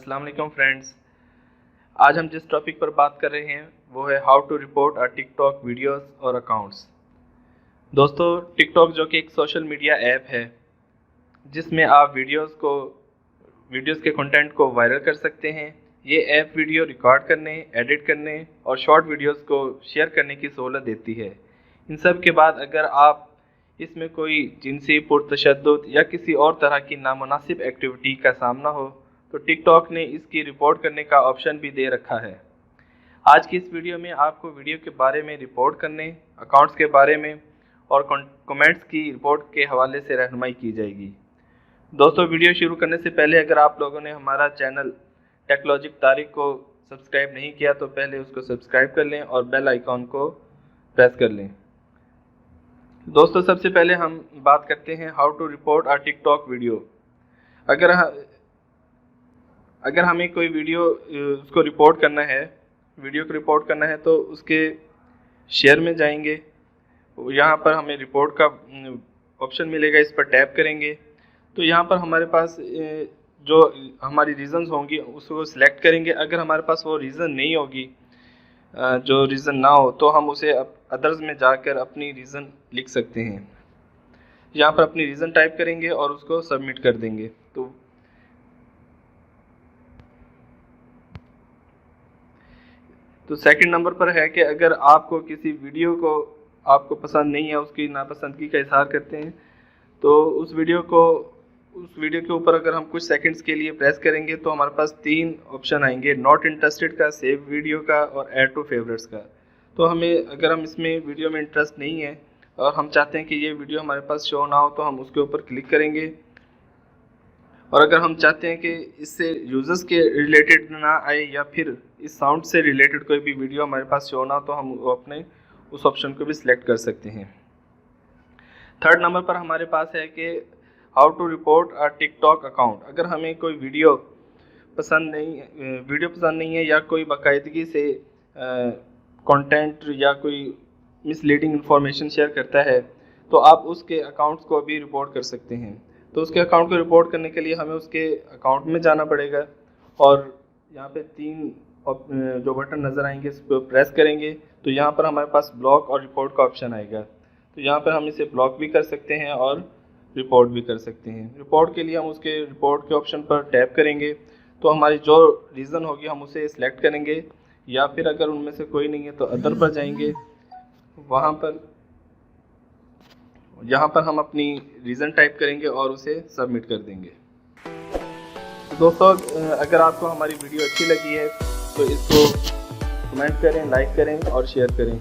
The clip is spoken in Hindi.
अस्सलाम वालेकुम फ्रेंड्स। आज हम जिस टॉपिक पर बात कर रहे हैं वो है how to report a TikTok videos और अकाउंट्स। दोस्तों, टिकटॉक जो कि एक सोशल मीडिया ऐप है जिसमें आप वीडियोस के कंटेंट को वायरल कर सकते हैं। ये ऐप वीडियो रिकॉर्ड करने, एडिट करने और शॉर्ट वीडियोस को शेयर करने की सहूलत देती है। इन सब के बाद अगर आप इसमें कोई जिनसी पुरतशद्दुद या किसी और तरह की नामुनासिब एक्टिविटी का सामना हो तो टिकटॉक ने इसकी रिपोर्ट करने का ऑप्शन भी दे रखा है। आज की इस वीडियो में आपको वीडियो के बारे में रिपोर्ट करने, अकाउंट्स के बारे में और कमेंट्स की रिपोर्ट के हवाले से रहनुमाई की जाएगी। दोस्तों, वीडियो शुरू करने से पहले अगर आप लोगों ने हमारा चैनल टेक्नोलॉजिक तारीख को सब्सक्राइब नहीं किया तो पहले उसको सब्सक्राइब कर लें और बेल आइकॉन को प्रेस कर लें। दोस्तों, सबसे पहले हम बात करते हैं how to report a TikTok video. अगर हमें कोई वीडियो उसको रिपोर्ट करना है तो उसके शेयर में जाएंगे। यहाँ पर हमें रिपोर्ट का ऑप्शन मिलेगा, इस पर टैप करेंगे तो यहाँ पर हमारे पास जो हमारी रीज़न्स होंगी उसको सिलेक्ट करेंगे। अगर हमारे पास वो रीज़न नहीं होगी, जो रीज़न ना हो, तो हम उसे अदर्स में जाकर अपनी रीज़न लिख सकते हैं। यहाँ पर अपनी रीज़न टाइप करेंगे और उसको सबमिट कर देंगे। तो सेकंड नंबर पर है कि अगर आपको किसी वीडियो को आपको पसंद नहीं है, उसकी नापसंदगी का इजहार करते हैं, तो उस वीडियो के ऊपर अगर हम कुछ सेकंड्स के लिए प्रेस करेंगे तो हमारे पास 3 ऑप्शन आएंगे, नॉट इंटरेस्टेड का, सेव वीडियो का और ऐड टू फेवरेट्स का। तो अगर हम इसमें वीडियो में इंटरेस्ट नहीं है और हम चाहते हैं कि ये वीडियो हमारे पास शो ना हो तो हम उसके ऊपर क्लिक करेंगे। और अगर हम चाहते हैं कि इससे यूज़र्स के रिलेटेड ना आए या फिर इस साउंड से रिलेटेड कोई भी वीडियो हमारे पास शो ना हो तो हम अपने उस ऑप्शन को भी सिलेक्ट कर सकते हैं। थर्ड नंबर पर हमारे पास है कि how to report a TikTok account. अगर हमें कोई वीडियो पसंद नहीं है या कोई बाकायदगी से कंटेंट या कोई मिसलीडिंग इंफॉर्मेशन शेयर करता है तो आप उसके अकाउंट्स को भी रिपोर्ट कर सकते हैं। तो उसके अकाउंट को रिपोर्ट करने के लिए हमें उसके अकाउंट में जाना पड़ेगा और यहाँ पे 3 जो बटन नज़र आएंगे इस पर प्रेस करेंगे तो यहाँ पर हमारे पास ब्लॉक और रिपोर्ट का ऑप्शन आएगा। तो यहाँ पर हम इसे ब्लॉक भी कर सकते हैं और रिपोर्ट भी कर सकते हैं। रिपोर्ट के लिए हम उसके रिपोर्ट के ऑप्शन पर टैप करेंगे तो हमारी जो रीज़न होगी हम उसे सिलेक्ट करेंगे, या फिर अगर उनमें से कोई नहीं है तो अदर पर जाएंगे। यहाँ पर हम अपनी रीज़न टाइप करेंगे और उसे सबमिट कर देंगे। दोस्तों, अगर आपको हमारी वीडियो अच्छी लगी है तो इसको कमेंट करें, लाइक करें और शेयर करें।